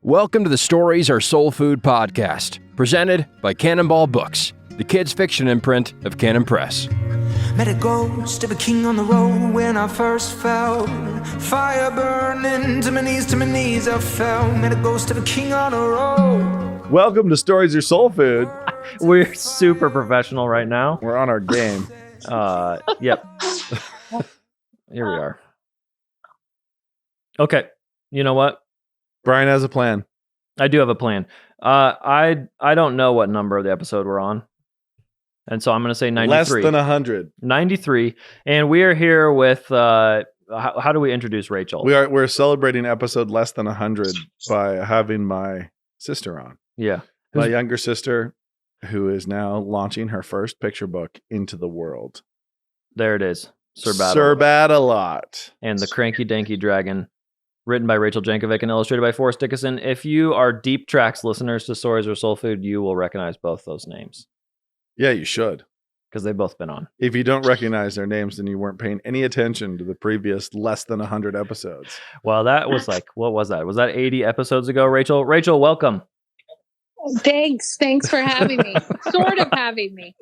Welcome to the Stories Are Soul Food podcast, presented by Cannonball Books, the kids' fiction imprint of Cannon Press. Met a ghost of a king on the road when I first fell. Fire burning to my knees I fell. Met a ghost of a king on the road. Welcome to Stories Are Soul Food. We're super professional right now. We're on our game. Yep. Here we are. Okay. You know what? Brian has a plan. I do have a plan. I don't know what number of the episode we're on. And so I'm going to say 93. Less than 100. 93. And we are here with, how do we introduce Rachel? We're celebrating episode less than 100 by having my sister on. Yeah. My younger sister, who is now launching her first picture book into the world. There it is. Sir Badalot. Sir Badalot. And the Cranky Danky Dragon. Written by Rachel Jankovic and illustrated by Forrest Dickision. If you are Deep Tracks listeners to Stories or Soul Food, you will recognize both those names. Yeah, you should. Because they've both been on. If you don't recognize their names, then you weren't paying any attention to the previous less than 100 episodes. Well, that was like, what was that? Was that 80 episodes ago, Rachel? Rachel, welcome. Thanks for having me. Sort of having me.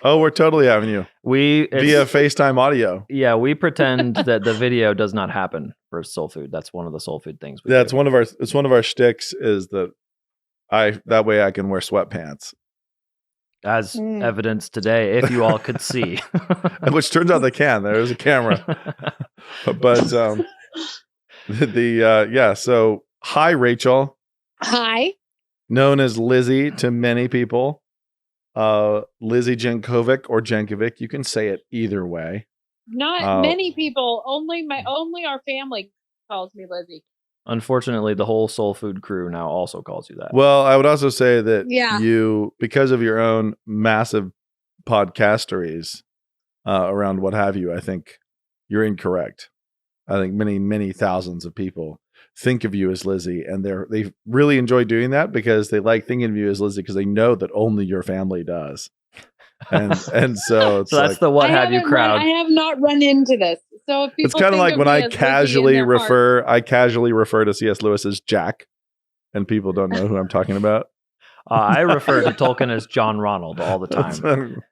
Oh, we're totally having you. Via FaceTime audio. Yeah, we pretend that the video does not happen for Soul Food. That's one of the Soul Food things. It's one of our shticks is that that way I can wear sweatpants. As evidence today, if you all could see. Which turns out they can. There's a camera. But so hi Rachel. Hi. Known as Lizzie to many people. Lizzie Jankovic or Jankovic. You can say it either way. Not many people. Only our family calls me Lizzie. Unfortunately, the whole Soul Food crew now also calls you that. Well, I would also say that you, because of your own massive podcasteries around what have you, I think you're incorrect. I think many, many thousands of people think of you as Lizzie, and they really enjoy doing that because they like thinking of you as Lizzie because they know that only your family does. And so so that's the what have you crowd. I have not run into this. So if it's kind of like when I casually refer to C.S. Lewis as Jack, and people don't know who I'm talking about. I refer to Tolkien as John Ronald all the time.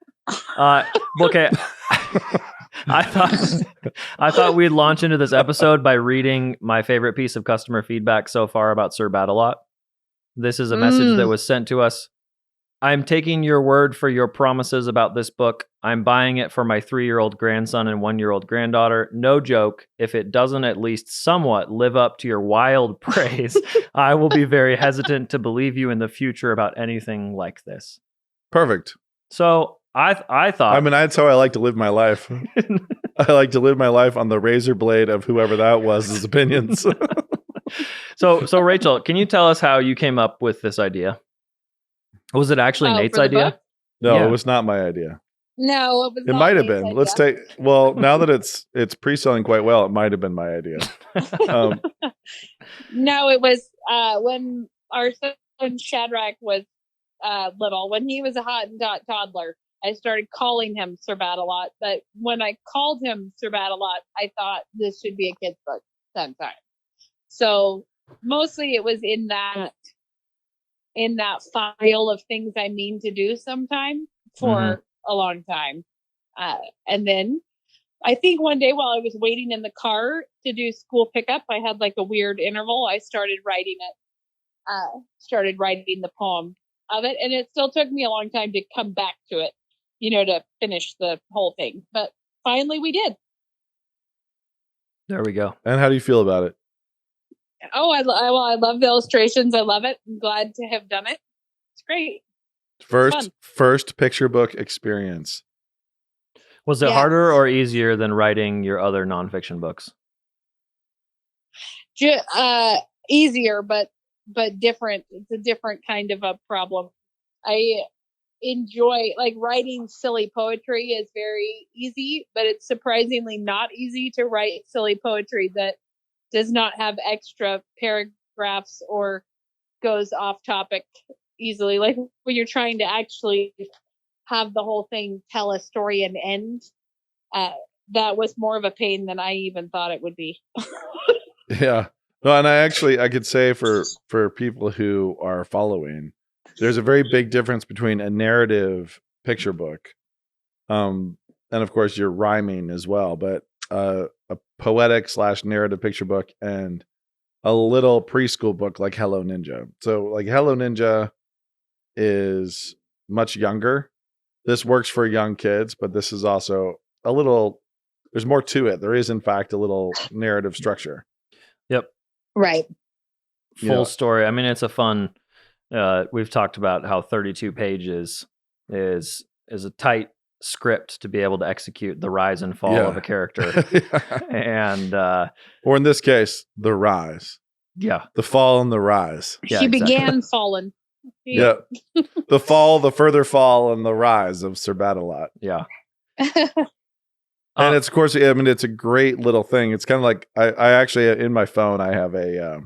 Okay. I thought we'd launch into this episode by reading my favorite piece of customer feedback so far about Sir Badalot. This is a message that was sent to us. I'm taking your word for your promises about this book. I'm buying it for my 3-year-old grandson and 1-year-old granddaughter. No joke. If it doesn't at least somewhat live up to your wild praise, I will be very hesitant to believe you in the future about anything like this. Perfect. So I thought... I mean, that's how I like to live my life. I like to live my life on the razor blade of whoever that was' opinions. So Rachel, can you tell us how you came up with this idea? Was it actually Nate's idea? Book? No, It was not my idea. No, it was It might have been. Let's take... Well, now that it's pre-selling quite well, it might have been my idea. No, it was when our son Shadrach was little, when he was a Hottentot toddler. I started calling him Sir Badalot, but when I called him Sir Badalot, I thought this should be a kid's book sometime. So mostly it was in that file of things I mean to do sometime for a long time. And then I think one day while I was waiting in the car to do school pickup, I had like a weird interval. I started writing the poem of it. And it still took me a long time to come back to it, to finish the whole thing. But finally we did. There we go. And how do you feel about it? Oh, I love the illustrations. I love it. I'm glad to have done it. It's great. First picture book experience. Was it harder or easier than writing your other nonfiction books? Easier, but different. It's a different kind of a problem. I enjoy writing silly poetry is very easy, but it's surprisingly not easy to write silly poetry that does not have extra paragraphs or goes off topic easily. Like when you're trying to actually have the whole thing tell a story and end, that was more of a pain than I even thought it would be. Yeah. No, and I could say for people who are following, there's a very big difference between a narrative picture book, and of course you're rhyming as well, but a poetic / narrative picture book and a little preschool book like Hello Ninja. So like Hello Ninja is much younger. This works for young kids, but this is also a little, there's more to it. There is in fact a little narrative structure. Yep. Right. Full story. I mean, it's a fun, we've talked about how 32 pages is a tight script to be able to execute the rise and fall of a character. And or in this case, the rise. Yeah. The fall and the rise. Yeah, he began falling. Yeah. The fall, the further fall, and the rise of Sir Badalot. Yeah. And it's, of course, I mean, it's a great little thing. It's kind of like, I actually, in my phone, I have a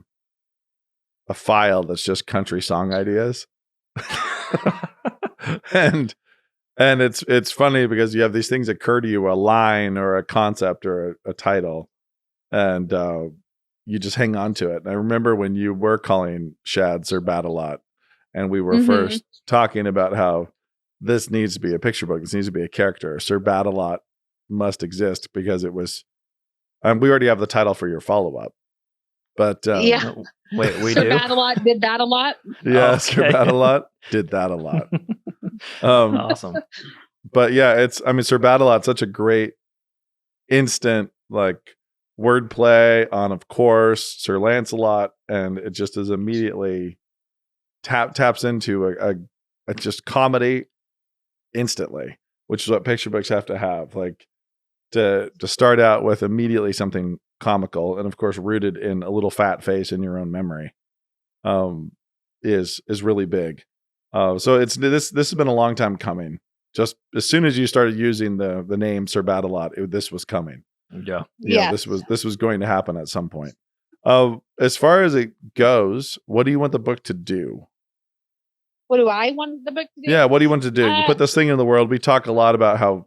file that's just country song ideas. and it's funny because you have these things occur to you, a line or a concept or a title, and you just hang on to it. And I remember when you were calling Shad Sir Badalot, and we were first talking about how this needs to be a picture book. This needs to be a character. Sir Badalot must exist because it was, we already have the title for your follow-up. But yeah. Wait, we Sir do? Badalot did that a lot. Yeah, Okay. Sir Badalot did that a lot. Awesome. But yeah, Sir Badalot's such a great instant like wordplay on, of course, Sir Lancelot, and it just is immediately taps into a just comedy instantly, which is what picture books have to have. Like to start out with immediately something comical, and of course rooted in a little fat face in your own memory, is really big. So it's this has been a long time coming. Just as soon as you started using the name Sir Badalot, this was coming. Yeah. Yeah. This was going to happen at some point. As far as it goes, what do you want the book to do? What do I want the book to do? Yeah, what do you want to do? You put this thing in the world. We talk a lot about how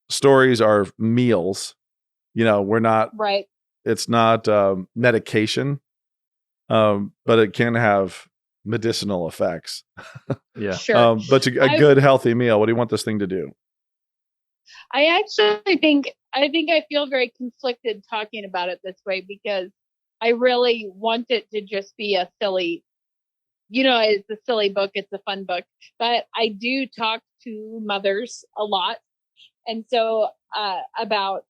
stories are meals. We're not right. It's not medication, but it can have medicinal effects. Yeah. Sure. But a good, healthy meal. What do you want this thing to do? I actually think I feel very conflicted talking about it this way because I really want it to just be a silly, it's a silly book. It's a fun book, but I do talk to mothers a lot. And so, about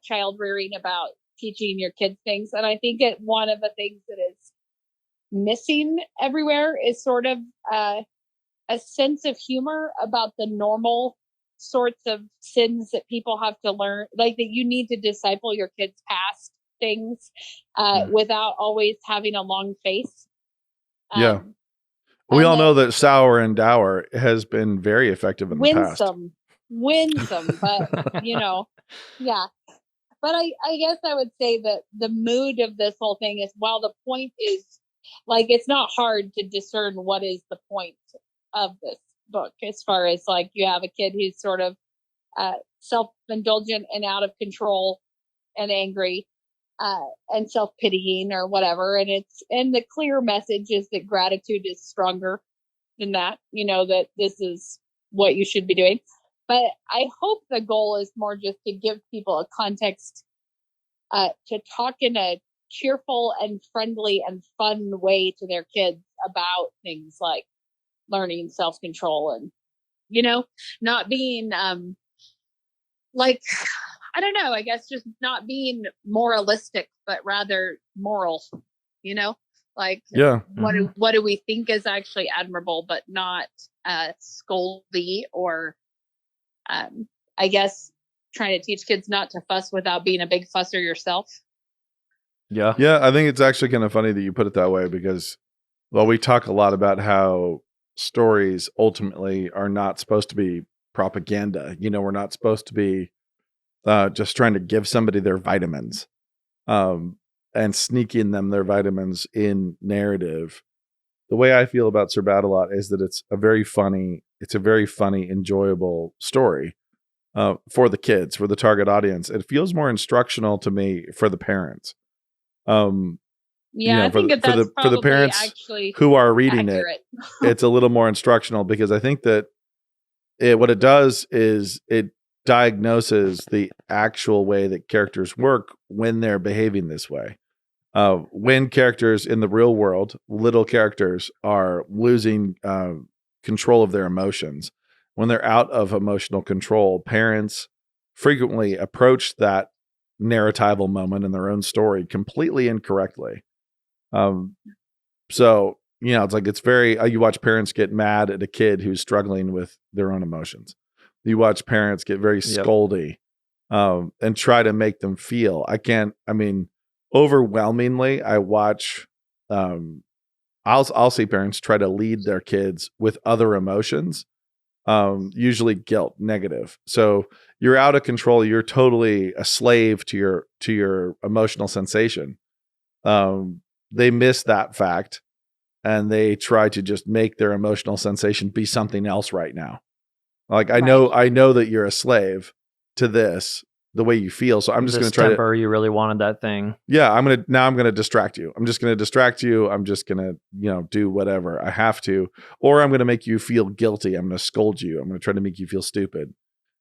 child rearing, about teaching your kids things. And I think one of the things that is missing everywhere is sort of a sense of humor about the normal sorts of sins that people have to learn, like that you need to disciple your kids past things without always having a long face. Yeah. We all know that sour and dour has been very effective in the past. Winsome, but yeah. But I guess I would say that the mood of this whole thing is, while the point is, like, it's not hard to discern what is the point of this book, as far as like you have a kid who's sort of self-indulgent and out of control and angry and self-pitying or whatever, and the clear message is that gratitude is stronger than that, that this is what you should be doing. But I hope the goal is more just to give people a context to talk in a cheerful and friendly and fun way to their kids about things like learning self-control and, not being like, I don't know, I guess just not being moralistic, but rather moral, like, yeah. What do we think is actually admirable, but not scoldy or, I guess trying to teach kids not to fuss without being a big fusser yourself. Yeah. Yeah, I think it's actually kind of funny that you put it that way because, well, we talk a lot about how stories ultimately are not supposed to be propaganda. We're not supposed to be just trying to give somebody their vitamins and sneak in them their vitamins in narrative. The way I feel about Sir Badalot is that it's a very funny, enjoyable story for the kids, for the target audience. It feels more instructional to me for the parents. Yeah, I think that's for the probably parents actually who are reading accurate. it's a little more instructional, because I think that what it does is it diagnoses the actual way that characters work when they're behaving this way. When characters in the real world, little characters, are losing control of their emotions, when they're out of emotional control, parents frequently approach that narratival moment in their own story completely incorrectly. So, it's like, it's very, you watch parents get mad at a kid who's struggling with their own emotions. You watch parents get very scoldy, and try to make them feel. Overwhelmingly, I watch, I'll see parents try to lead their kids with other emotions, usually guilt, negative. So you're out of control. You're totally a slave to your emotional sensation. They miss that fact, and they try to just make their emotional sensation be something else right now. Like, I know that you're a slave to this, the way you feel. So I'm just going to try temper, you really wanted that thing. Yeah, I'm going to distract you. I'm just going to distract you. I'm just going to, do whatever I have to, or I'm going to make you feel guilty. I'm going to scold you. I'm going to try to make you feel stupid.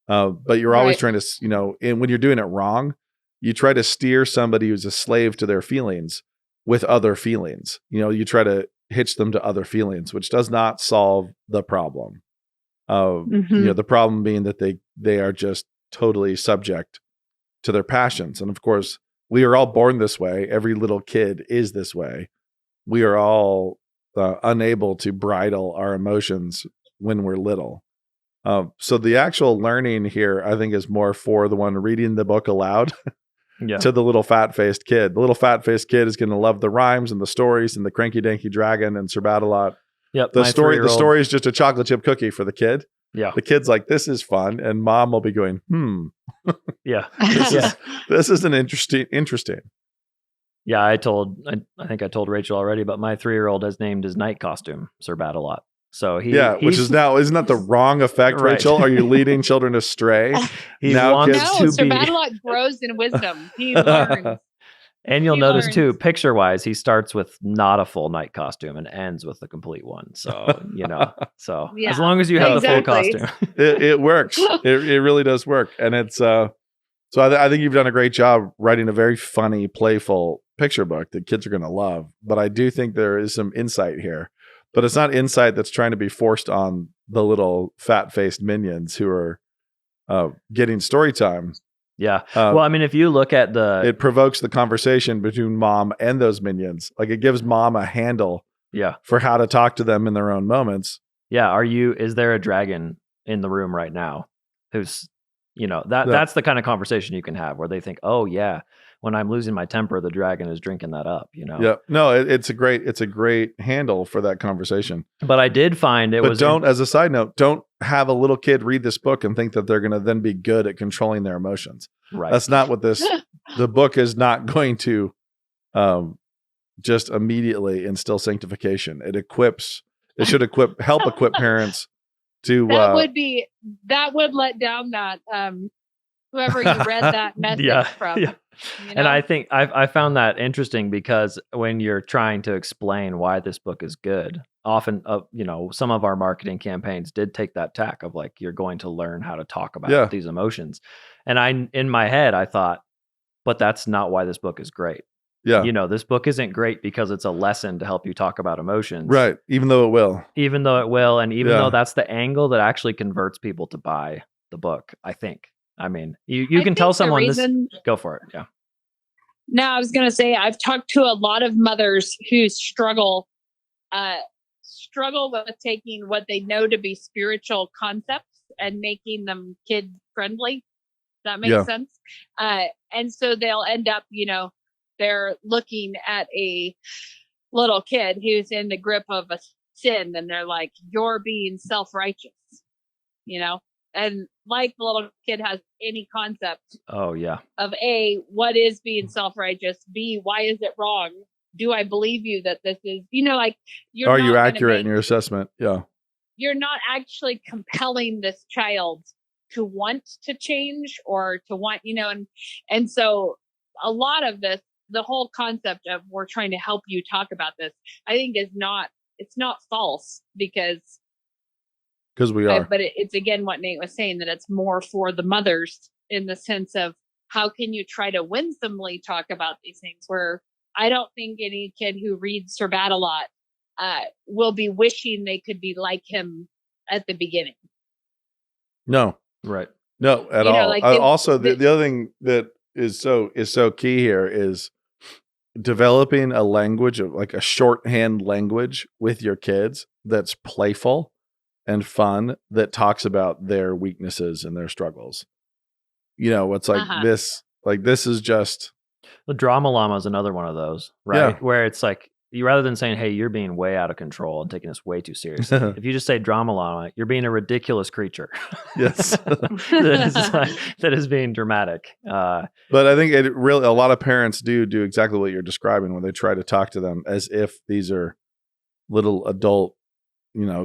But you're always trying to, and when you're doing it wrong, you try to steer somebody who's a slave to their feelings with other feelings. You try to hitch them to other feelings, which does not solve the problem. The problem being that they are just totally subject to their passions. And of course, we are all born this way. Every little kid is this way. We are all unable to bridle our emotions when we're little. So the actual learning here, I think, is more for the one reading the book aloud to the little fat-faced kid. The little fat-faced kid is going to love the rhymes and the stories and the Cranky Danky Dragon and Sir Badalot. Yep. The story is just a chocolate chip cookie for the kid. Yeah. The kid's like, this is fun. And mom will be going, Yeah. This is an interesting. Yeah. I think I told Rachel already, but my 3-year-old has named his night costume Sir Badalot. So which is now, isn't that the wrong effect, Right. Rachel? Are you leading children astray? Now No, Sir Badalot grows in wisdom. He learns. And you'll notice too, picture wise, he starts with not a full night costume and ends with the complete one. So, as long as you have the full costume, it works. It really does work. And it's, so I think you've done a great job writing a very funny, playful picture book that kids are going to love. But I do think there is some insight here, but it's not insight that's trying to be forced on the little fat-faced minions who are getting story time. Yeah. If you look at it provokes the conversation between mom and those minions. Like, it gives mom a handle for how to talk to them in their own moments. Yeah. Is there a dragon in the room right now who's, that's the kind of conversation you can have where they think, oh yeah, when I'm losing my temper, the dragon is drinking that up, Yeah. No, it's a great handle for that conversation. But I did find as a side note, don't have a little kid read this book and think that they're going to then be good at controlling their emotions. Right. That's not what the book is not going to just immediately instill sanctification. It should help equip parents to that would let down that whoever you read that message from. Yeah. And I think I found that interesting because when you're trying to explain why this book is good, often, some of our marketing campaigns did take that tack of like, you're going to learn how to talk about these emotions. And in my head, I thought, but that's not why this book is great. Yeah. This book isn't great because it's a lesson to help you talk about emotions. Right. Even though it will. And even though that's the angle that actually converts people to buy the book, I think. I mean, you can tell someone this. Go for it. Yeah. No, I was going to say, I've talked to a lot of mothers who struggle with taking what they know to be spiritual concepts and making them kid friendly. Does that make sense? And so they'll end up, they're looking at a little kid who's in the grip of a sin and they're like, you're being self-righteous, and like the little kid has any concept of A, what is being self-righteous? B, why is it wrong? Do I believe you that this is, are you accurate in your assessment? Yeah. You're not actually compelling this child to want to change or to want, and so a lot of this the whole concept of we're trying to help you talk about this, I think it's not false because we are. but it's again what Nate was saying, that it's more for the mothers in the sense of how can you try to winsomely talk about these things, where I don't think any kid who reads Sir Badalot will be wishing they could be like him at the beginning. No. Right. No, at all. Like also, the other thing that is so key here is developing a language of like a shorthand language with your kids that's playful and fun, that talks about their weaknesses and their struggles. It's like this is just the drama llama is another one of those, right? Yeah. Where it's like, you rather than saying, hey, you're being way out of control and taking this way too seriously, if you just say drama llama, you're being a ridiculous creature. Yes. that is being dramatic. But I think a lot of parents do exactly what you're describing when they try to talk to them as if these are little adult,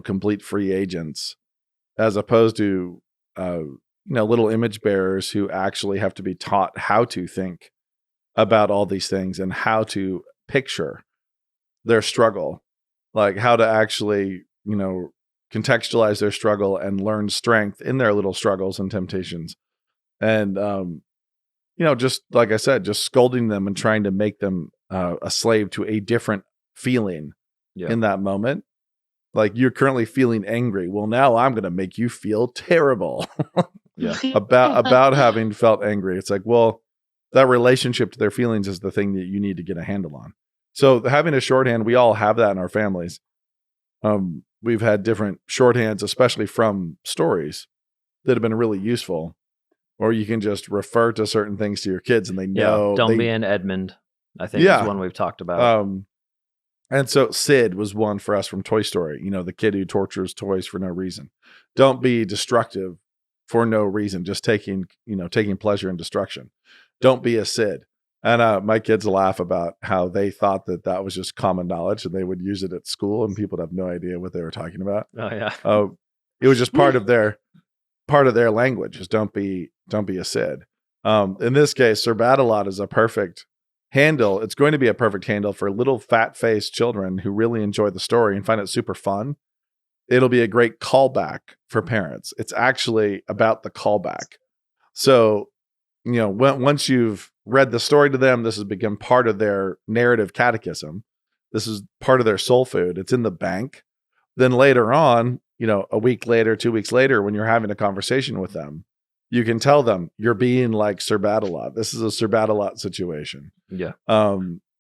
complete free agents, as opposed to, little image bearers who actually have to be taught how to think about all these things and how to picture their struggle, like how to actually, contextualize their struggle and learn strength in their little struggles and temptations. And, just like I said, just scolding them and trying to make them a slave to a different feeling in that moment. Like, you're currently feeling angry. Well, now I'm going to make you feel terrible about having felt angry. It's like, well, that relationship to their feelings is the thing that you need to get a handle on. So having a shorthand, we all have that in our families. We've had different shorthands, especially from stories, that have been really useful. Or you can just refer to certain things to your kids and they know. Don't be an Edmund, I think is one we've talked about. And so Sid was one for us from Toy Story, the kid who tortures toys for no reason. Don't be destructive for no reason, just taking pleasure in destruction. Don't be a Sid. And my kids laugh about how they thought that was just common knowledge and they would use it at school and people would have no idea what they were talking about. Oh yeah. It was just part of their language, is don't be a Sid. In this case, Sir Badalot is a perfect handle. It's going to be a perfect handle for little fat-faced children who really enjoy the story and find it super fun. It'll be a great callback for parents. It's actually about the callback. So, once you've read the story to them, this has become part of their narrative catechism. This is part of their soul food. It's in the bank. Then later on, a week later, 2 weeks later, when you're having a conversation with them, you can tell them you're being like Sir Badalot. This is a Sir Badalot situation. Yeah.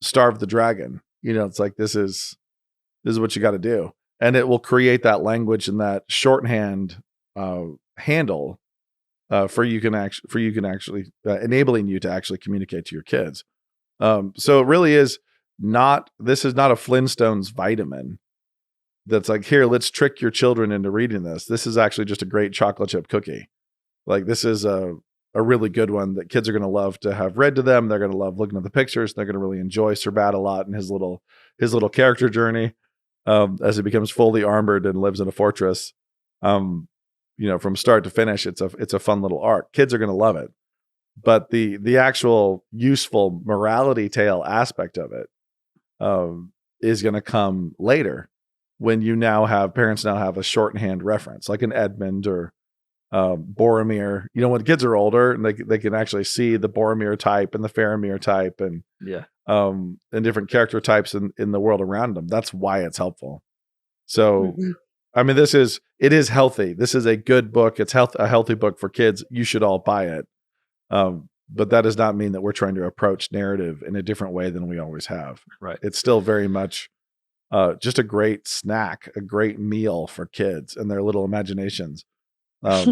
Starve the dragon. It's like, this is what you got to do. And it will create that language and that shorthand handle for you can actually enabling you to actually communicate to your kids. So it really is this is not a Flintstones vitamin that's like, here, let's trick your children into reading this. This is actually just a great chocolate chip cookie. Like, this is a really good one that kids are going to love to have read to them. They're going to love looking at the pictures. They're going to really enjoy Sir Badalot and his little character journey as he becomes fully armored and lives in a fortress. From start to finish, it's a fun little arc. Kids are going to love it. But the actual useful morality tale aspect of it is going to come later, when parents now have a shorthand reference, like an Edmund or Boromir. When kids are older and they can actually see the Boromir type and the Faramir type and different character types in the world around them. That's why it's helpful. So, I mean, it is healthy. This is a good book. It's a healthy book for kids. You should all buy it. But that does not mean that we're trying to approach narrative in a different way than we always have. Right. It's still very much just a great snack, a great meal for kids and their little imaginations. Go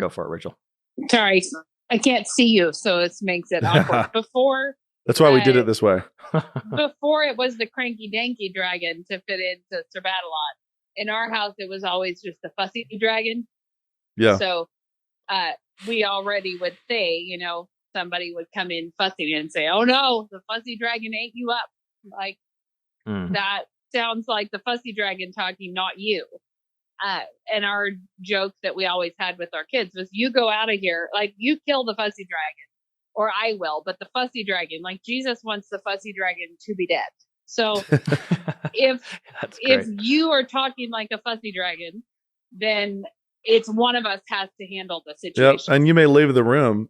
for it, Rachel. Sorry, I can't see you, so it makes it awkward. Before, that's why we did it this way. Before it was the Cranky Danky Dragon to fit into Sir Badalot. In our house, it was always just the Fussy Dragon. Yeah. So we already would say, somebody would come in fussy and say, "Oh no, the Fussy Dragon ate you up." Like that sounds like the Fussy Dragon talking, not you. And our joke that we always had with our kids was, you go out of here, like, you kill the Fussy Dragon or I will. But the Fussy Dragon, like Jesus wants the Fussy Dragon to be dead. So if you are talking like a Fussy Dragon, then it's one of us has to handle the situation. Yep. And you may leave the room.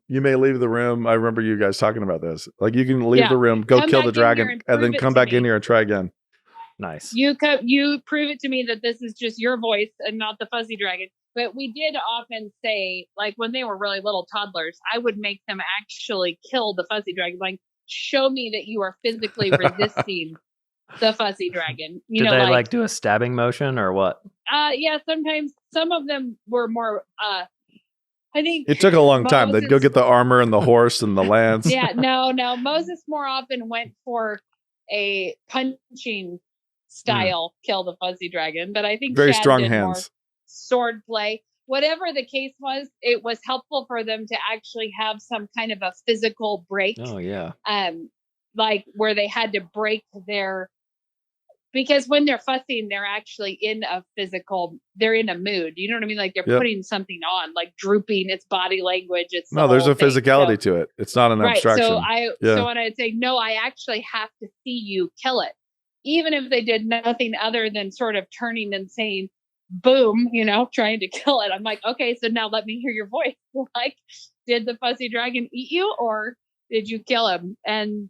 I remember you guys talking about this. Like you can leave the room, go kill the dragon, and then come back in here and try again. Nice. You prove it to me that this is just your voice and not the Fuzzy Dragon. But we did often say, like when they were really little toddlers, I would make them actually kill the Fuzzy Dragon. Like, show me that you are physically resisting the Fuzzy Dragon. Did they like do a stabbing motion or what? Yeah, sometimes some of them were more. I think it took a long time. They'd go get the armor and the horse and the lance. Yeah, no. Moses more often went for a punching style kill the Fuzzy Dragon, but I think very Chad strong did hands. More sword play. Whatever the case was, it was helpful for them to actually have some kind of a physical break. Oh yeah. Like where they had to break because when they're fussing, they're actually they're in a mood. You know what I mean? Like they're putting something on, like drooping, it's body language. There's a physicality to it. It's not an abstraction. So when I'd say, no, I actually have to see you kill it. Even if they did nothing other than sort of turning and saying, boom, trying to kill it. I'm like, okay, so now let me hear your voice. Like, did the Fuzzy Dragon eat you or did you kill him? And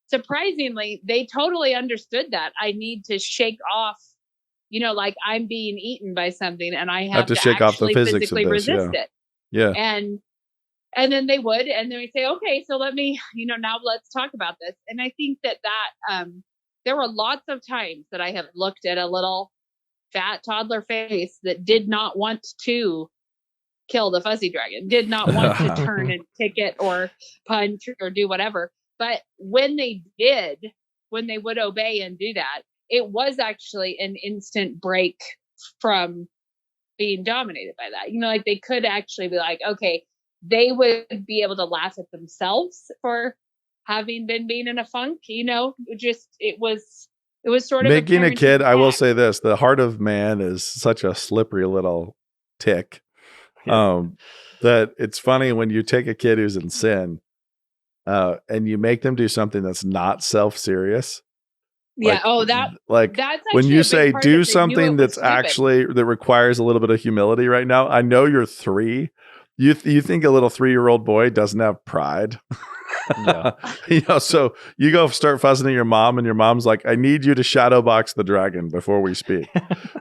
surprisingly, they totally understood that. I need to shake off, like I'm being eaten by something and I have to shake off the physics physically of this, resist it. Yeah. And then they would, and then we say, okay, so let me, now let's talk about this. And I think that there were lots of times that I have looked at a little fat toddler face that did not want to kill the Fuzzy Dragon, did not want to turn and kick it or punch or do whatever. But when they would obey and do that, it was actually an instant break from being dominated by that. Like they could actually be like, okay, they would be able to laugh at themselves for having been in a funk, it was sort of making a kid. I will say this, the heart of man is such a slippery little tick. That it's funny when you take a kid who's in sin, and you make them do something that's not self-serious. Yeah. That's when you say do something that's actually that requires a little bit of humility right now. I know you're 3. You think a little 3-year-old boy doesn't have pride? Yeah. So you go start fussing at your mom and your mom's like, I need you to shadow box the dragon before we speak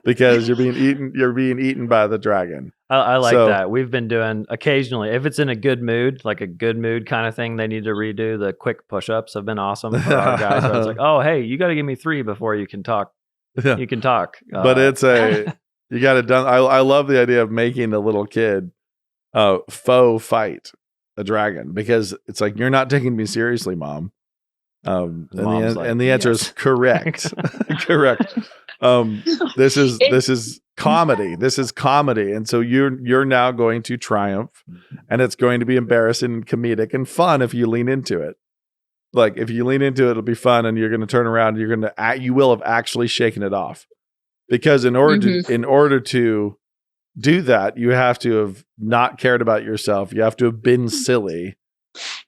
because you're being eaten by the dragon. I like that. We've been doing occasionally, if it's in a good mood, like a good mood kind of thing, they need to redo the quick push-ups have been awesome for our guys. Where it's like, oh, hey, you got to give me 3 before you can talk. Yeah. You can talk. But you got it done. I love the idea of making a little kid faux fight a dragon because it's like, you're not taking me seriously, Mom. And the answer is correct. Correct. This is comedy. This is comedy. And so you're now going to triumph and it's going to be embarrassing and comedic and fun if you lean into it. Like if you lean into it, it'll be fun and you're going to turn around and you will have actually shaken it off because in order to do that, you have to have not cared about yourself. You have to have been silly.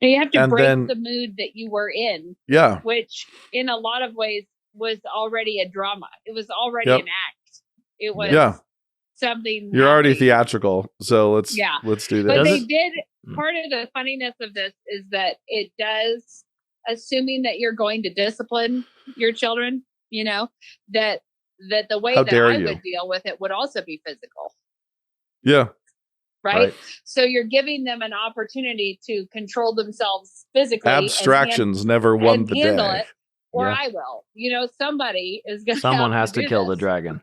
And you have to break the mood that you were in. Yeah. Which in a lot of ways was already a drama. It was already an act. It was something. You're already theatrical. So let's do that. But they did, part of the funniness of this is that it does, assuming that you're going to discipline your children, that the way that I would deal with it would also be physical. Yeah. Right? So you're giving them an opportunity to control themselves physically. Abstractions never won the day. Or I will. Somebody is going to. Someone has to kill the dragon.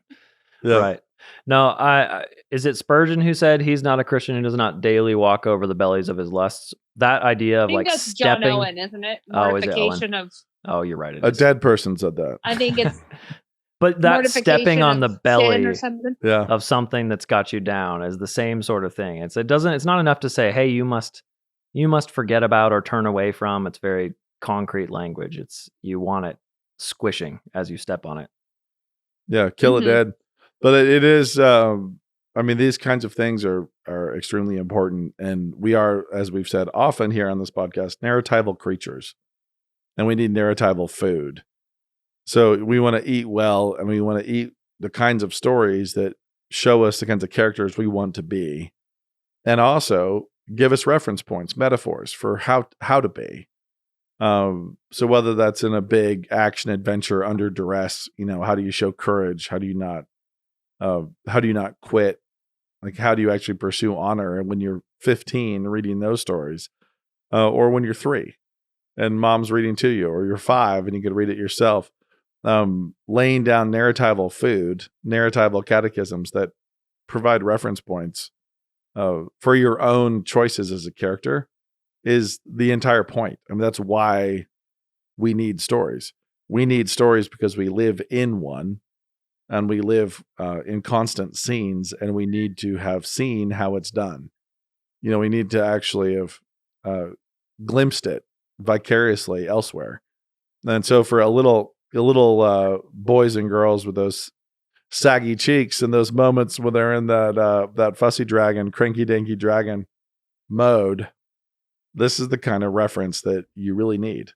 Yeah. Right. No, is it Spurgeon who said he's not a Christian who does not daily walk over the bellies of his lusts? That idea of like that's stepping. John Owen, isn't it? Mortification of. Oh, you're right. A dead person said that. I think it's. But that stepping on the belly or of something that's got you down is the same sort of thing. It's not enough to say, hey, you must forget about or turn away from. It's very concrete language. It's you want it squishing as you step on it. Yeah, kill it dead. But it is I mean, these kinds of things are extremely important. And we are, as we've said often here on this podcast, narratival creatures. And we need narratival food. So we want to eat well, and we want to eat the kinds of stories that show us the kinds of characters we want to be. And also give us reference points, metaphors for how to be. So whether that's in a big action adventure under duress, how do you show courage? How do you not quit? Like, how do you actually pursue honor? And when you're 15 reading those stories, or when you're 3 and mom's reading to you, or you're 5 and you could read it yourself, laying down narratival food, narratival catechisms that provide reference points for your own choices as a character is the entire point. I mean, that's why we need stories. We need stories because we live in one, and we live in constant scenes, and we need to have seen how it's done. We need to actually have glimpsed it vicariously elsewhere. And so for a little boys and girls with those saggy cheeks and those moments when they're in that Fussy Dragon, Cranky Danky Dragon mode, this is the kind of reference that you really need.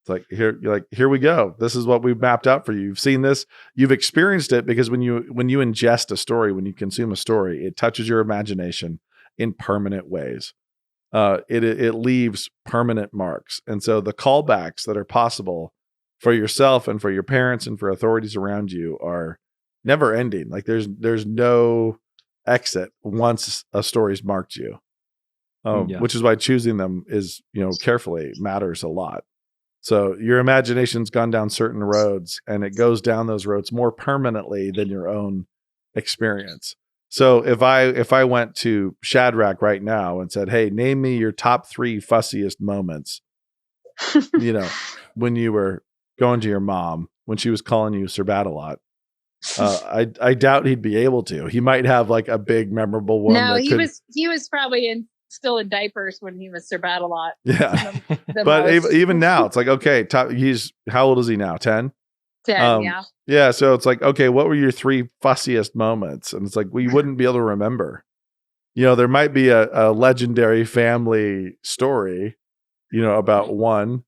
It's like, here we go. This is what we've mapped out for you. You've seen this, you've experienced it, because when you ingest a story, when you consume a story, it touches your imagination in permanent ways. It leaves permanent marks. And so the callbacks that are possible for yourself and for your parents and for authorities around you are never ending. Like there's no exit once a story's marked you. Which is why choosing them is, carefully matters a lot. So your imagination's gone down certain roads, and it goes down those roads more permanently than your own experience. So if I went to Shadrach right now and said, "Hey, name me your top 3 fussiest moments," when you were going to your mom, when she was calling you Sir Badalot, I doubt he'd be able to. He might have like a big memorable one. No, he was probably still in diapers when he was Sir Badalot. Yeah. But even now, it's like, okay, how old is he now? 10? 10, yeah. Yeah, so it's like, okay, what were your 3 fussiest moments? And it's like, we wouldn't be able to remember. There might be a legendary family story, about one,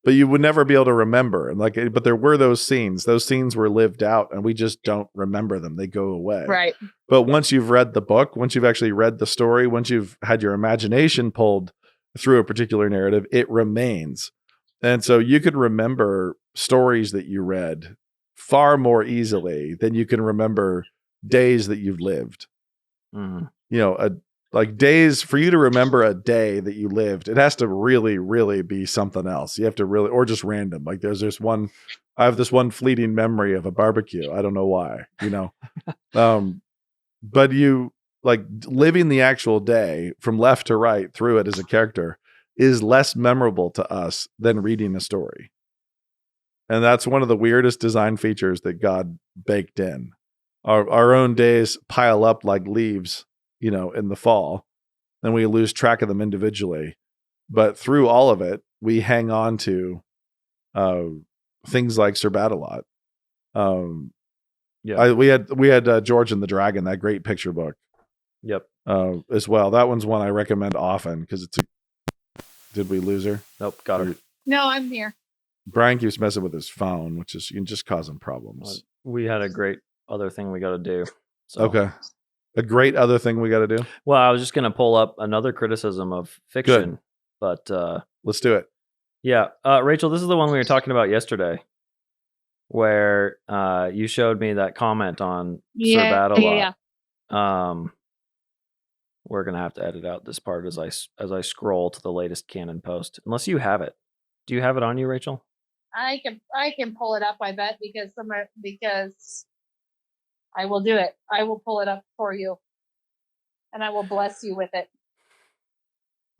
but you would never be able to remember. And but there were those scenes. Those scenes were lived out, and we just don't remember them. They go away. Right. But once you've read the book, once you've actually read the story, once you've had your imagination pulled through a particular narrative, it remains. And so you could remember stories that you read far more easily than you can remember days that you've lived. Mm-hmm. Like days, for you to remember a day that you lived, it has to really, really be something else. You have to really, or just random. Like I have this one fleeting memory of a barbecue. I don't know why, but you like living the actual day from left to right through it as a character is less memorable to us than reading a story. And that's one of the weirdest design features that God baked in. Our own days pile up like leaves, in the fall, and we lose track of them individually. But through all of it, we hang on to things like Sir Badalot. We had George and the Dragon, that great picture book. Yep. As well. That one's one I recommend often because did we lose her? Nope, got her. No, I'm here. Brian keeps messing with his phone, which is just causing problems. We had a great other thing we got to do. So. Okay. A great other thing we got to do? Well, I was just going to pull up another criticism of fiction. Good. But let's do it. Yeah. Rachel, this is the one we were talking about yesterday, where you showed me that comment on Sir Badalot. Yeah. We're going to have to edit out this part as I scroll to the latest canon post, unless you have it. Do you have it on you, Rachel? I can pull it up, I bet, because I will do it. I will pull it up for you, and I will bless you with it.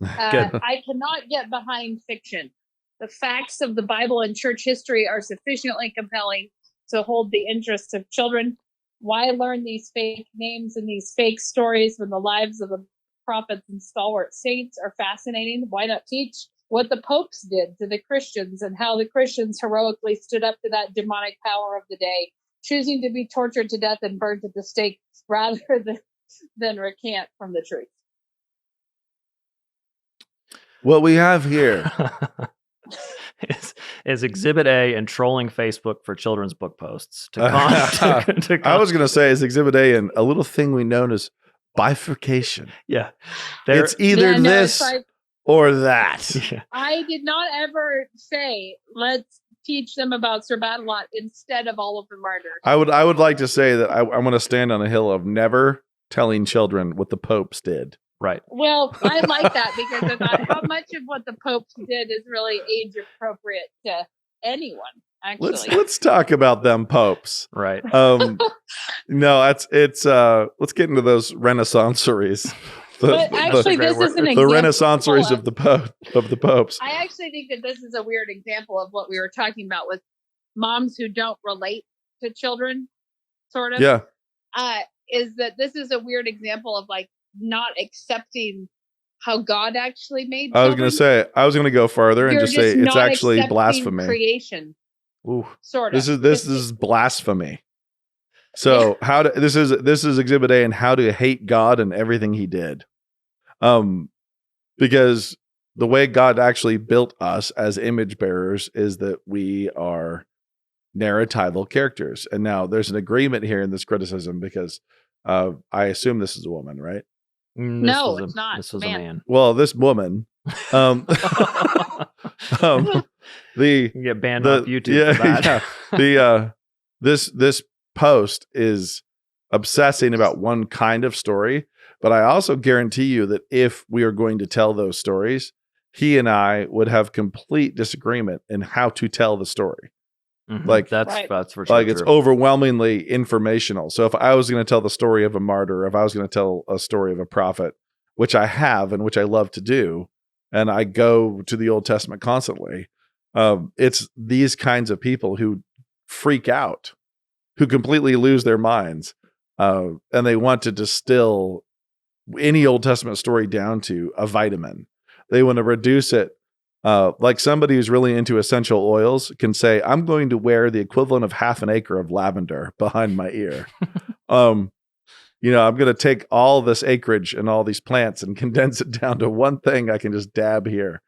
I cannot get behind fiction. The facts of the Bible and church history are sufficiently compelling to hold the interests of children. Why learn these fake names and these fake stories when the lives of the prophets and stalwart saints are fascinating? Why not teach what the popes did to the Christians and how the Christians heroically stood up to that demonic power of the day? choosing to be tortured to death and burned at the stake rather than recant from the truth. What we have here. is Exhibit A and trolling Facebook for children's book posts. I was going to say is Exhibit A and a little thing we known as bifurcation. Yeah. It's either this or that. Yeah. I did not ever say, let's teach them about Sir Badalot instead of all of the martyrs. I would like to say that I'm going to stand on a hill of never telling children what the popes did. Right. Well, I like that because I thought how much of what the popes did is really age appropriate to anyone. Actually, let's talk about them popes. Right. No, it's let's get into those Renaissanceries. But actually, this is an example. The Renaissanceries of the popes. I actually think that this is a weird example of what we were talking about with moms who don't relate to children, sort of. Yeah. Is that this is a weird example of like not accepting how God actually made children. I was going to go farther and just say it's actually blasphemy. Creation. Ooh. Sort of. This is blasphemy. So this is Exhibit A and how to hate God and everything he did. Because the way God actually built us as image bearers is that we are narratival characters. And now there's an agreement here in this criticism because I assume this is a woman, right? No, it's not. This was a man. Well, this woman, You get banned off YouTube for that. Yeah, this post is obsessing about one kind of story, but I also guarantee you that if we are going to tell those stories, he and I would have complete disagreement in how to tell the story. Mm-hmm. Like that's for sure. Like it's overwhelmingly informational. So if I was going to tell the story of a martyr, if I was going to tell a story of a prophet, which I have and which I love to do, and I go to the Old Testament constantly, it's these kinds of people who freak out, who completely lose their minds, and they want to distill any Old Testament story down to a vitamin. They want to reduce it. Like somebody who's really into essential oils can say, I'm going to wear the equivalent of half an acre of lavender behind my ear. I'm going to take all this acreage and all these plants and condense it down to one thing I can just dab here.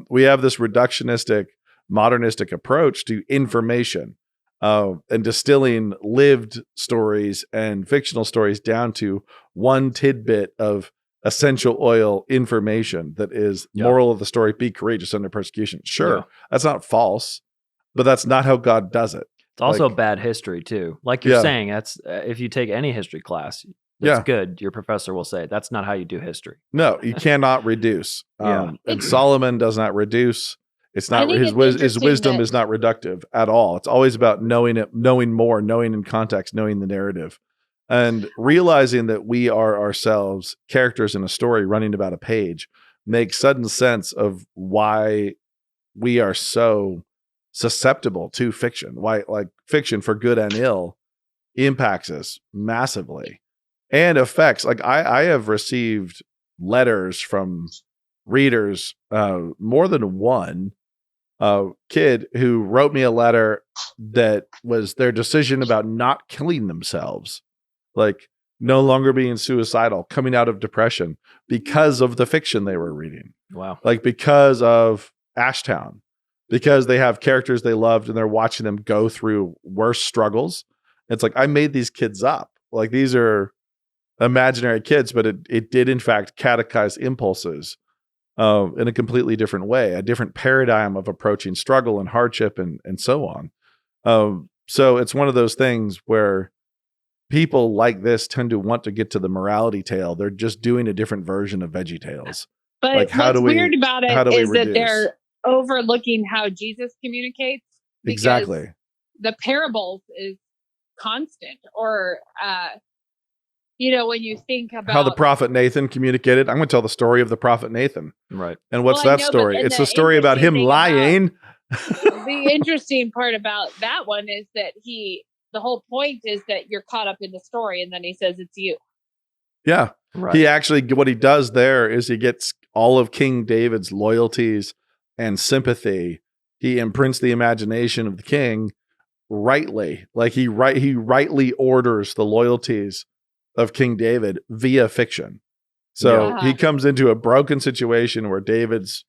We have this reductionistic, modernistic approach to information and distilling lived stories and fictional stories down to one tidbit of essential oil information that is moral of the story, be courageous under persecution. Sure, that's not false, but that's not how God does it. It's also bad history too. Like you're saying, that's if you take any history class, that's good. Your professor will say that's not how you do history. No, you cannot reduce. And Solomon does not reduce. It's not his wisdom is not reductive at all. It's always about knowing more, knowing in context, knowing the narrative. And realizing that we are ourselves characters in a story running about a page makes sudden sense of why we are so susceptible to fiction. Why, like, fiction for good and ill impacts us massively and affects. Like I have received letters from readers, more than one kid who wrote me a letter that was their decision about not killing themselves. Like no longer being suicidal, coming out of depression because of the fiction they were reading. Wow. Like because of Ashtown, because they have characters they loved and they're watching them go through worse struggles. It's like, I made these kids up. Like these are imaginary kids, but it did in fact catechize impulses in a completely different way, a different paradigm of approaching struggle and hardship and so on. So it's one of those things where people like this tend to want to get to the morality tale. They're just doing a different version of Veggie Tales. But like, what's weird about it is that they're overlooking how Jesus communicates. Exactly. The parables is constant. Or, when you think about how the prophet Nathan communicated, I'm going to tell the story of the prophet Nathan. Right. And what's that story? It's the story about him lying. The interesting part about that one is that the whole point is that you're caught up in the story, and then he says it's you. Yeah. Right. He actually, what he does there is he gets all of King David's loyalties and sympathy. He imprints the imagination of the king rightly, like he rightly orders the loyalties of King David via fiction. So Yeah. he comes into a broken situation where David's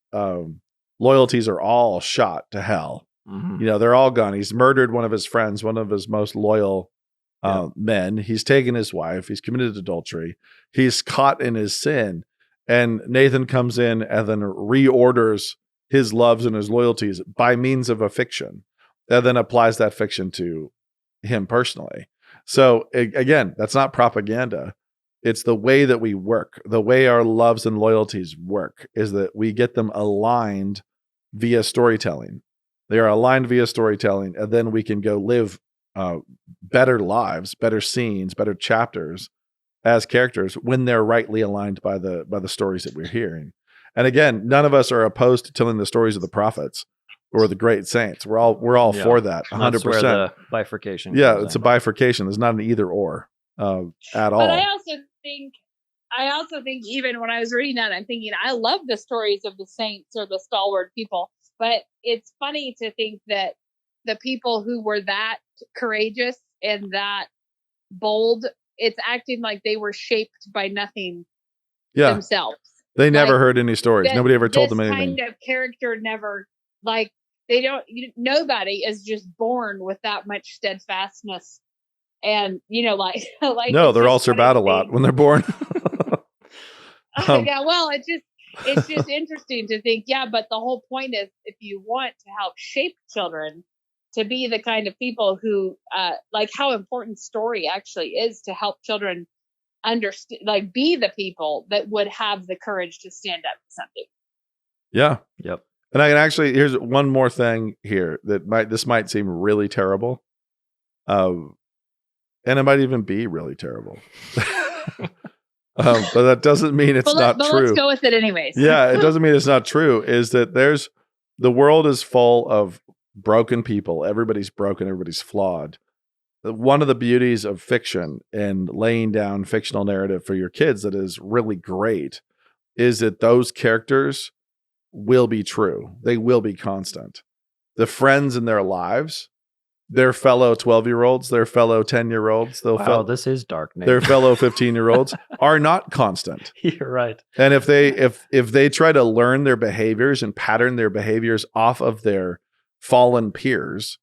loyalties are all shot to hell. Mhm. You know, they're all gone. He's murdered one of his friends, one of his most loyal men. He's taken his wife. He's committed adultery. He's caught in his sin. And Nathan comes in and then reorders his loves and his loyalties by means of a fiction, and then applies that fiction to him personally. So again, that's not propaganda. It's the way that we work. The way our loves and loyalties work is that we get them aligned via storytelling. They are aligned via storytelling, and then we can go live better lives, better scenes, better chapters as characters when they're rightly aligned by the stories that we're hearing. And again, none of us are opposed to telling the stories of the prophets or the great saints. We're all for that, 100%. That's where the bifurcation. Yeah, comes it's in. a bifurcation. There's not an either or at all. But I also think even when I was reading that, I'm thinking I love the stories of the saints or the stalwart people, but it's funny to think that the people who were that courageous and that bold, it's acting like they were shaped by nothing themselves. They never Like, heard any stories. Nobody ever told them anything. This kind of character never, like, nobody is just born with that much steadfastness. And, like No, it's they're just all Sir one of the Badalot things. when they're born. Yeah, well, it's just interesting to think, but the whole point is if you want to help shape children to be the kind of people who, like how important story actually is to help children understand, like be the people that would have the courage to stand up to something. Yeah. Yep. And I can actually, here's one more thing here that might seem really terrible. And it might even be really terrible. But that doesn't mean it's not true. Let's go with it anyways. Yeah, it doesn't mean it's not true. Is that the world is full of broken people. Everybody's broken. Everybody's flawed. One of the beauties of fiction and laying down fictional narrative for your kids that is really great is that those characters will be true. They will be constant. The friends in their lives, their fellow 12-year-olds, their fellow 10-year-olds, This is dark, Nate. their fellow 15-year-olds are not constant. You're right. And if they try to learn their behaviors and pattern their behaviors off of their fallen peers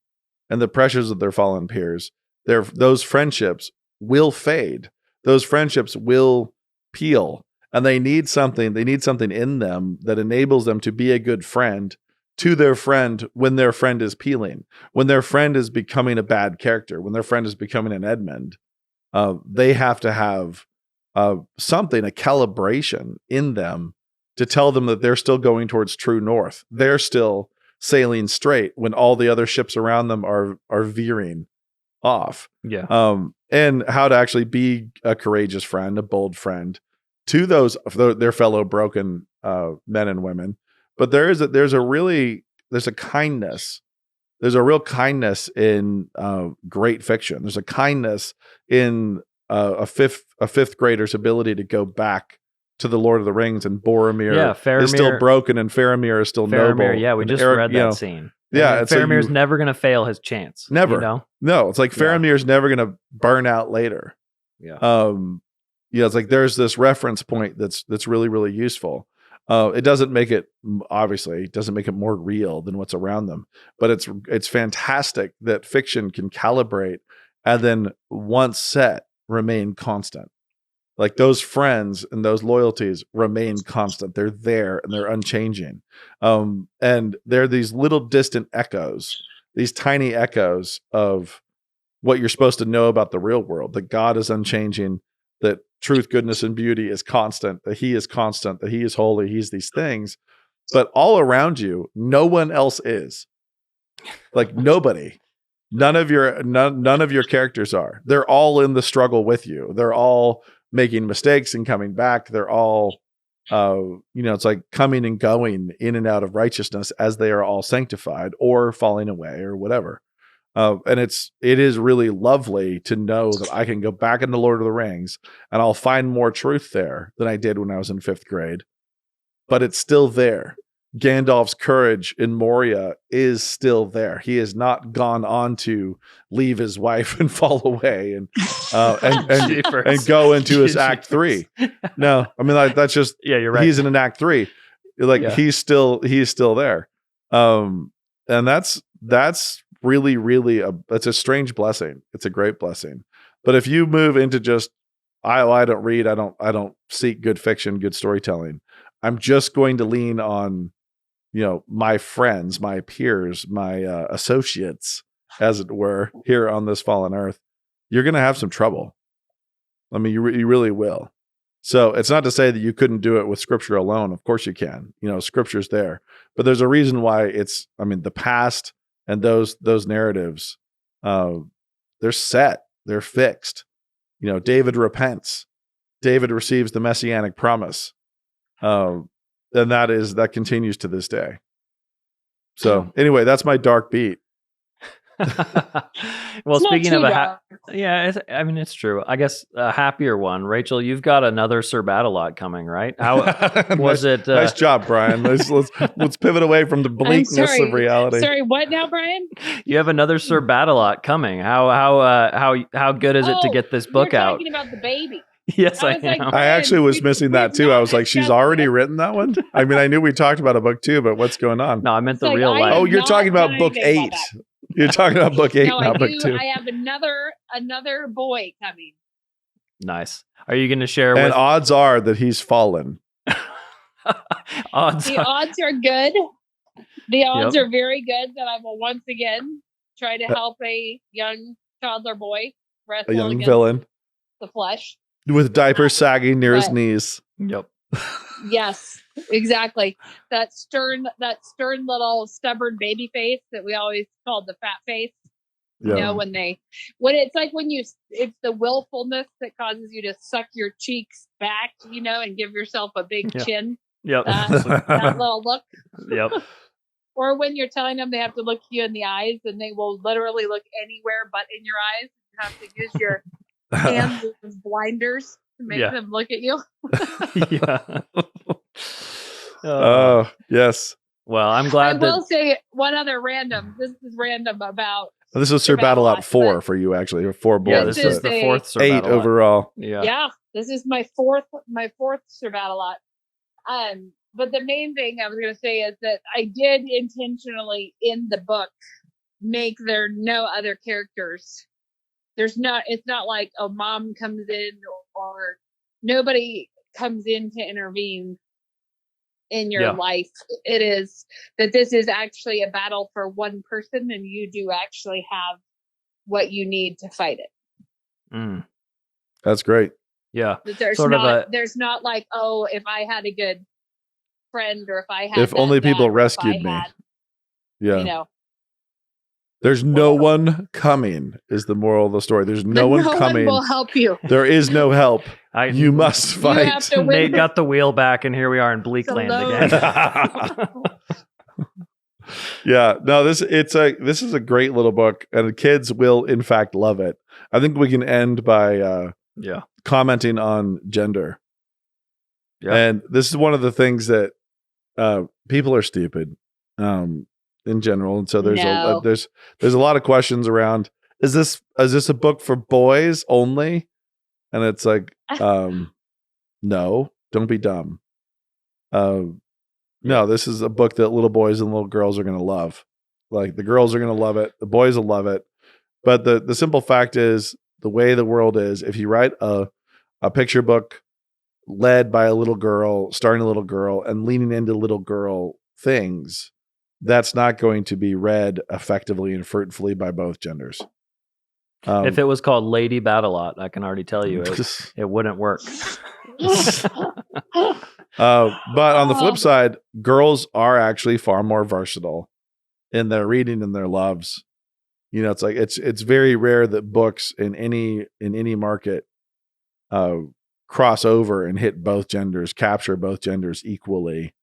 and the pressures of their fallen peers, those friendships will fade. Those friendships will peel, and they need something in them that enables them to be a good friend to their friend when their friend is peeling, when their friend is becoming a bad character, when their friend is becoming an Edmund. They have to have something, a calibration in them to tell them that they're still going towards true north. They're still sailing straight when all the other ships around them are veering off. Yeah. And how to actually be a courageous friend, a bold friend to their fellow broken men and women. But there's a kindness. There's a real kindness in great fiction. There's a kindness in a fifth grader's ability to go back to the Lord of the Rings, and Boromir is still broken and Faramir is still noble. Yeah, we just read that scene. Yeah, and Faramir's never going to fail his chance. Never. No, it's like Faramir's never going to burn out later. Yeah. It's like there's this reference point that's really, really useful. It doesn't make it more real than what's around them, but it's fantastic that fiction can calibrate and then once set remain constant. Like those friends and those loyalties remain constant. They're there and they're unchanging. And they're these little distant echoes, these tiny echoes of what you're supposed to know about the real world, that God is unchanging, that truth, goodness, and beauty is constant, that he is constant, that he is holy, he's these things. But all around you, no one else is. Like nobody. None of your characters are. They're all in the struggle with you. They're all making mistakes and coming back. They're all it's like coming and going in and out of righteousness as they are all sanctified or falling away or whatever. And it is really lovely to know that I can go back into Lord of the Rings and I'll find more truth there than I did when I was in 5th grade, but it's still there. Gandalf's courage in Moria is still there. He has not gone on to leave his wife and fall away and go into his act 3. No, I mean that's just you're right. He's in an act 3. Like he's still there. And that's really, really it's a strange blessing. It's a great blessing. But if you move into just I don't read, I don't seek good fiction, good storytelling. I'm just going to lean on, my friends, my peers, my associates, as it were, here on this fallen earth. You're going to have some trouble. I mean, you really will. So it's not to say that you couldn't do it with scripture alone. Of course you can. Scripture's there, but there's a reason why the past and those narratives, they're set, they're fixed. David repents. David receives the messianic promise. And that continues to this day. So anyway, that's my dark beat. Well, speaking of it's true. I guess a happier one. Rachel, you've got another Sir Badalot coming, right? How was it? Nice job, Brian. Let's pivot away from the bleakness of reality. Sorry, what now, Brian? You have another Sir Badalot coming. How good is it to get this book out? You're talking about the baby. Yes, I am. I actually was missing that too. I was like, she's already written that one? I mean, I knew we talked about a book too, but what's going on? No, I meant the real life. Oh, you're talking about book 8. You're talking about book 8, not book 2. I have another boy coming. Nice. Are you going to share? And odds are that he's fallen. Odds are good. The odds are very good that I will once again try to help a young toddler boy wrestle a young against villain, the flesh, with diapers sagging near his knees. Yep. Yes, exactly. That stern little stubborn baby face that we always called the fat face. Yeah. When it's the willfulness that causes you to suck your cheeks back, and give yourself a big chin. Yep. That little look. Yep. Or when you're telling them they have to look you in the eyes, and they will literally look anywhere but in your eyes. You have to use your hands as blinders to make them look at you. Yeah. Oh, yes. Well, I'm glad I will say one other random. This is random about. This is Sir Badalot 4 for you, actually. 4 boys. Yeah, this is the 4th Sir 8 Badalot. overall. Yeah. This is my fourth Sir Badalot. But the main thing I was going to say is that I did intentionally in the book make there no other characters. It's not like a mom comes in or nobody comes in to intervene in your life. It is that this is actually a battle for one person, and you do actually have what you need to fight it. That's great. Yeah. There's not like, oh, if I had a good friend, or if only people rescued me. There's no one coming is the moral of the story. There's no one coming. One will help you. There is no help. You must fight. Nate got the wheel back, and here we are in Bleak Land again. Yeah, no, this is a great little book, and kids will in fact love it. I think we can end by commenting on gender. Yeah. And this is one of the things that people are stupid in general, and so there's a lot of questions around. Is this a book for boys only? And it's like, no, don't be dumb. No, this is a book that little boys and little girls are going to love. Like, the girls are going to love it, the boys will love it. But the simple fact is, the way the world is, if you write a picture book led by a little girl, starring a little girl, and leaning into little girl things, that's not going to be read effectively and fruitfully by both genders. If it was called Lady Badalot, I can already tell you it wouldn't work. But on the flip side, girls are actually far more versatile in their reading and their loves. It's like it's very rare that books in any market cross over and hit both genders, capture both genders equally,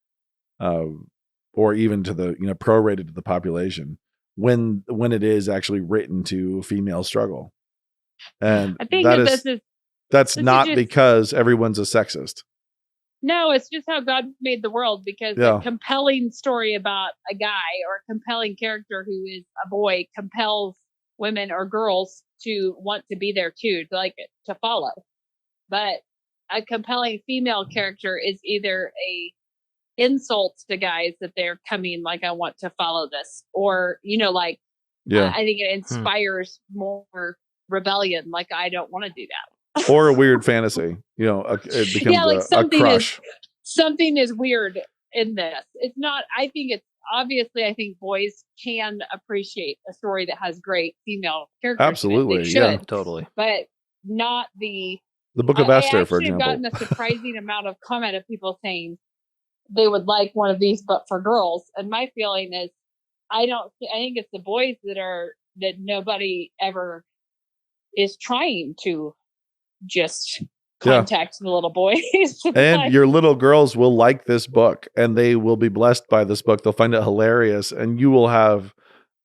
or even to the prorated to the population when it is actually written to female struggle. And I think that's not because everyone's a sexist. No, it's just how God made the world, because a compelling story about a guy or a compelling character who is a boy compels women or girls to want to be there too, to like it, to follow. But a compelling female character is either a insult to guys that they're coming like, I want to follow this, or I think it inspires more rebellion, like I don't want to do that. Or a weird fantasy, it becomes a crush. Something is weird in this. It's not, I think boys can appreciate a story that has great female characters. Absolutely. Yeah, totally. But not the Book of Esther, for example. I've gotten a surprising amount of comment of people saying they would like one of these, but for girls. And my feeling is, I think it's the boys that nobody ever is trying to just contact the little boys. And your little girls will like this book, and they will be blessed by this book. They'll find it hilarious, and you will have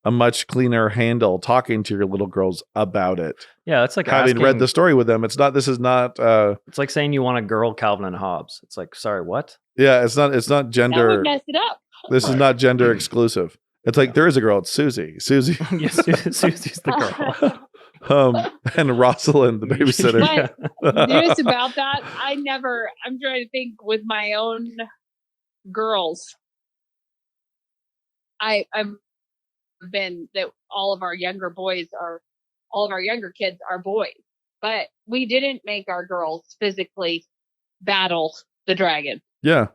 a much cleaner handle talking to your little girls about it. Yeah, it's like having read the story with them. It's like saying you want a girl Calvin and Hobbes. It's like, sorry, what? Yeah, it's not gender. That would mess it up. This is not gender exclusive. It's like, there is a girl. It's Susie. Yes, Susie's the girl. And Rosalind, the babysitter. But just about that, I'm trying to think with my own girls. I've been that all of our younger kids are boys, but we didn't make our girls physically battle the dragon. Yeah.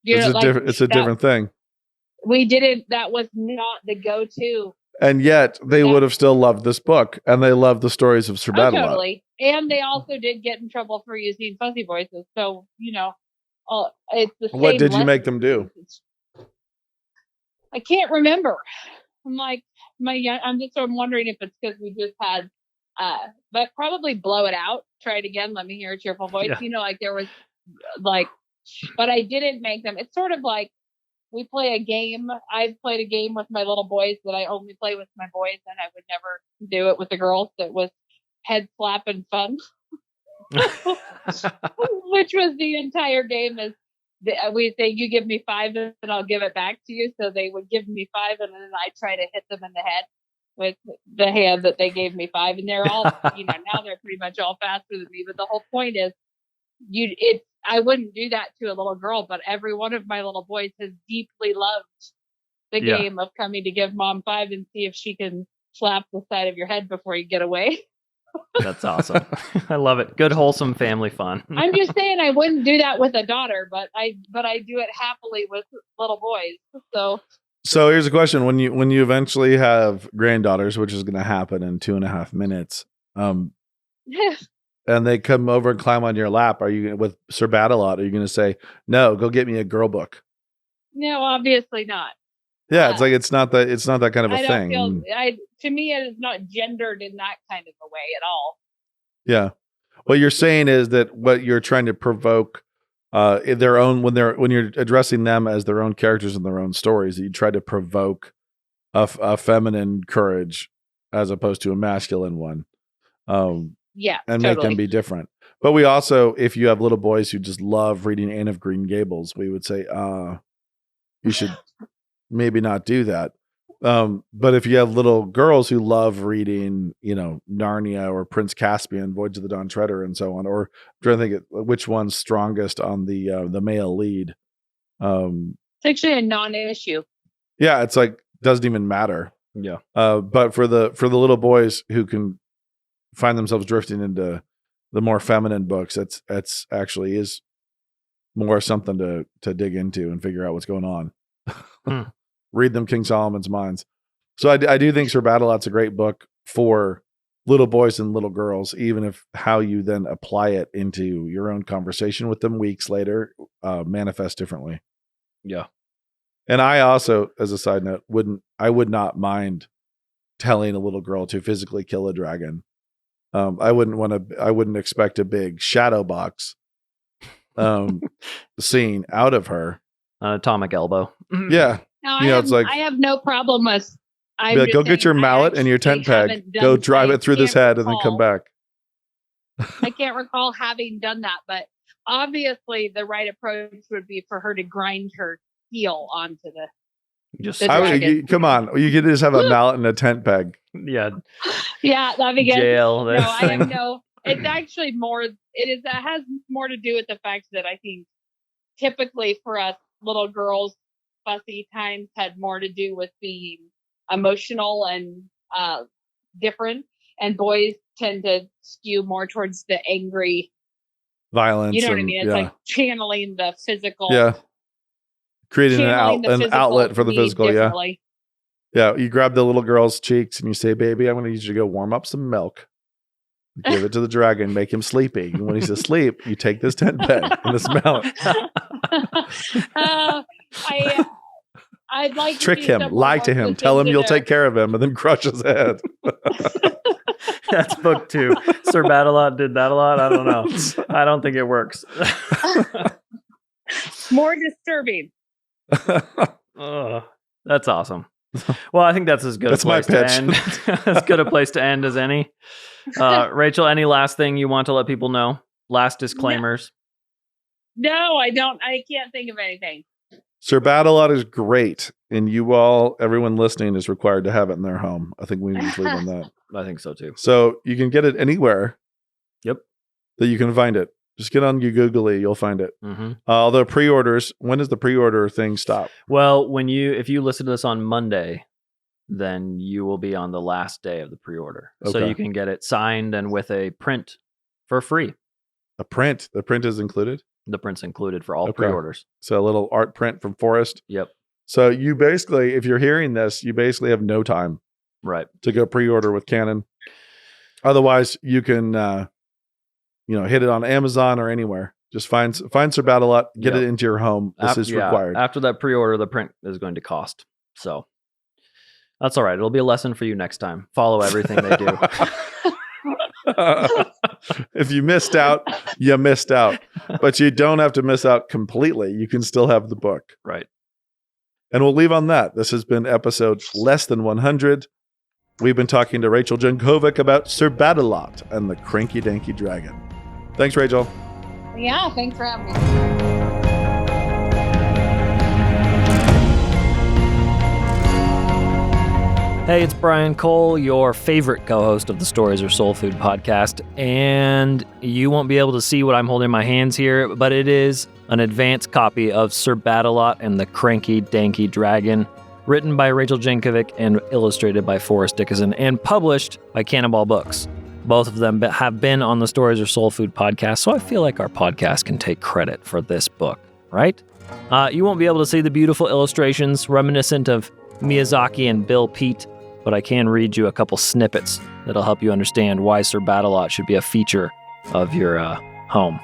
It's a different thing. We didn't, that was not the go-to. And yet they would have still loved this book, and they loved the stories of Sir Badalot. Totally. And they also did get in trouble for using fuzzy voices. So, it's the same. What did you make them do? I can't remember. I'm like, I'm wondering if it's because we just had, but probably blow it out. Try it again. Let me hear a cheerful voice. Yeah. There was but I didn't make them. It's sort of like, we play a game. I've played a game with my little boys that I only play with my boys, and I would never do it with the girls. That was head slapping fun, which was the entire game. Is we say, you give me 5 and I'll give it back to you. So they would give me 5, and then I try to hit them in the head with the hand that they gave me 5. And they're all, now they're pretty much all faster than me. But the whole point is, I wouldn't do that to a little girl, but every one of my little boys has deeply loved the game of coming to give mom 5 and see if she can slap the side of your head before you get away. That's awesome. I love it. Good, wholesome family fun. I'm just saying I wouldn't do that with a daughter, but I do it happily with little boys. So here's a question: when you eventually have granddaughters, which is going to happen in 2.5 minutes, and they come over and climb on your lap, are you, with Sir Badalot, are you going to say, no, go get me a girl book? No, obviously not. Yeah, it's like, it's not that kind of a thing. To me, it is not gendered in that kind of a way at all. Yeah. What you're saying is that what you're trying to provoke in their own, when you're addressing them as their own characters in their own stories, you try to provoke a feminine courage as opposed to a masculine one. Yeah, and totally. make them be different. But we also, if you have little boys who just love reading Anne of Green Gables, we would say, you should maybe not do that. But if you have little girls who love reading, Narnia or Prince Caspian, Voyage of the Dawn Treader, and so on, or I'm trying to think which one's strongest on the male lead. It's actually a non-issue. Yeah, it's like, doesn't even matter. Yeah. But for the little boys who can find themselves drifting into the more feminine books, it's actually is more something to dig into and figure out what's going on. Read them King Solomon's Mines. So I do think Sir Badalot's a great book for little boys and little girls, even if how you then apply it into your own conversation with them weeks later manifests differently. Yeah. And I also, as a side note, I would not mind telling a little girl to physically kill a dragon. I wouldn't expect a big shadow box scene out of her. Atomic elbow. Yeah. No, I have no problem with. Go get your mallet and your tent peg. Go drive it through this head and then come back. I can't recall having done that, but obviously the right approach would be for her to grind her heel onto the. Just The dragon. Come on, you could just have a mallet and a tent peg. yeah, Yeah, that'd be good. jail. No, This I thing. have no. It's actually more. That has more to do with the fact that I think typically for us little girls, fussy times had more to do with being emotional and different, and boys tend to skew more towards the angry. Violence. You know what I and- mean? It's like channeling the physical. yeah. Creating channeling the an physical outlet for the need physical. Yeah. differently. Yeah. You grab the little girl's cheeks and you say, "Baby, I'm going to need you to go warm up some milk. Give it to the dragon, make him sleepy. And when he's asleep, you take this tent peg and this mallet. I'd like Trick to see him, someone lie to else him, look tell him into you'll the- take care of him, and then crush his head." That's book 2. Sir Badalot did that a lot. I don't know. I don't think it works. More disturbing. Ugh, that's awesome. Well, I think that's as good That's a my place to pitch. end. As good a place to end as any. Rachel, any last thing you want to let people know? Last disclaimers. No, I don't. I can't think of anything. Sir Badalot is great, and you all, everyone listening, is required to have it in their home. I think we need to leave on that. I think so too. So you can get it anywhere. Yep. That you can find it. Just get on your Googly, you'll find it. Mm-hmm. Although pre-orders, when does the pre-order thing stop? Well, if you listen to this on Monday, then you will be on the last day of the pre-order. So Okay. you can get it signed and with a print for free. The print is included. The print's included for all Okay. pre-orders. So a little art print from Forrest. Yep. So you basically, if you're hearing this, you basically have no time Right. to go pre-order with Canon. Otherwise, you can, hit it on Amazon or anywhere. Just find Sir Badalot, get Yep. it into your home. This is required. After that pre-order, the print is going to cost. So that's all right. It'll be a lesson for you next time. Follow everything they do. If you missed out, you missed out. But you don't have to miss out completely. You can still have the book. Right. And we'll leave on that. This has been episode less than 100. We've been talking to Rachel Jankovic about Sir Badalot and the Cranky Danky Dragon. Thanks, Rachel. Yeah, thanks for having me. Hey, it's Brian Cole, your favorite co-host of the Stories Are Soul Food podcast, and you won't be able to see what I'm holding in my hands here, but it is an advanced copy of Sir Badalot and the Cranky Danky Dragon, written by Rachel Jankovic and illustrated by Forrest Dickision, and published by Cannonball Books. Both of them have been on the Stories Are Soul Food podcast, so I feel like our podcast can take credit for this book, right? You won't be able to see the beautiful illustrations reminiscent of Miyazaki and Bill Peet, but I can read you a couple snippets that'll help you understand why Sir Badalot should be a feature of your home.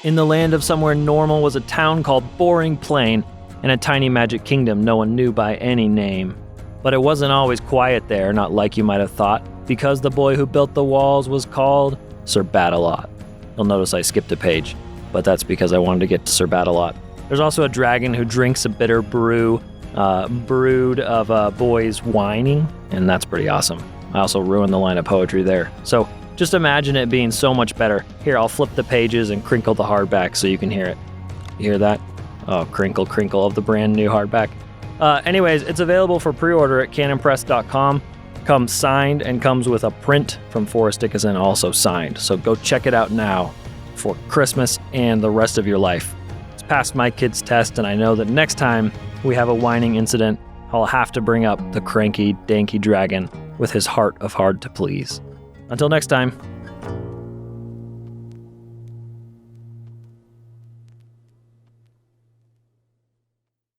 In the land of somewhere normal was a town called Boring Plain and a tiny magic kingdom no one knew by any name. But it wasn't always quiet there, not like you might have thought, because the boy who built the walls was called Sir Badalot. You'll notice I skipped a page, but that's because I wanted to get to Sir Badalot. There's also a dragon who drinks a bitter brew brewed of boys whining, and that's pretty awesome. I also ruined the line of poetry there. So just imagine it being so much better. Here, I'll flip the pages and crinkle the hardback so you can hear it. You hear that? Oh, crinkle, crinkle of the brand new hardback. Anyways, it's available for pre-order at canonpress.com. Comes signed and comes with a print from Forrest Dickision, also signed. So go check it out now for Christmas and the rest of your life. It's passed my kid's test, and I know that next time we have a whining incident, I'll have to bring up the Cranky Danky Dragon with his heart of hard to please. Until next time,